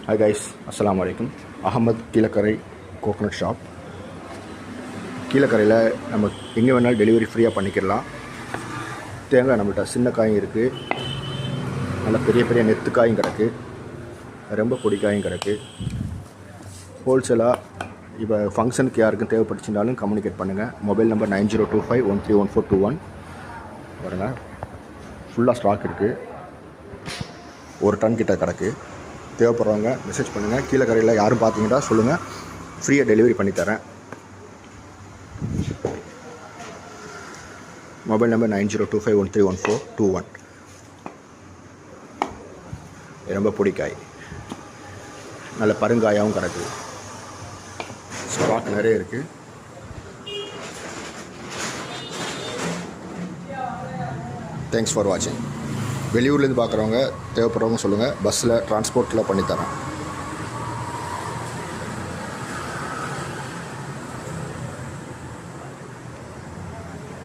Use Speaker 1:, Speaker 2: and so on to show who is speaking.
Speaker 1: Hi guys, அஸ்ஸலாமு அலைக்கும். Ahmed Kilakarai coconut shop. கீழக்கரையில் நம்ம எங்கே வேணாலும் டெலிவரி ஃப்ரீயாக பண்ணிக்கிடலாம். தேங்காய் நம்மள்கிட்ட சின்ன காயும் இருக்குது, நல்ல பெரிய பெரிய நெத்து காயும் கிடக்கு, ரொம்ப பொடி காயும் கிடக்கு. ஹோல்சேலாக இப்போ ஃபங்க்ஷனுக்கு யாருக்கும் தேவைப்பட்டுச்சுனாலும் கம்யூனிகேட் பண்ணுங்கள். Mobile number 9025131421. பாருங்கள், ஃபுல்லாக ஸ்டாக் இருக்குது. 1 டன் கிட்ட கிடக்கு. தேவைப்படுறவங்க மெசேஜ் பண்ணுங்கள். கீழக்கரையில் யாரும் பார்த்தீங்கன்னா சொல்லுங்கள், ஃப்ரீயாக டெலிவரி பண்ணித்தரேன். Mobile number 9025131421. ரொம்ப பொடிக்காய், நல்ல பருங்காயாகவும் கிடக்குது. ஸ்டாக் நிறைய இருக்குது. தேங்க்ஸ் ஃபார் வாட்சிங். வெளியூர்லேருந்து பார்க்குறவங்க தேவைப்படுறவங்க சொல்லுங்கள், பஸ்ஸில் டிரான்ஸ்போர்ட்டில் பண்ணித்தரேன்.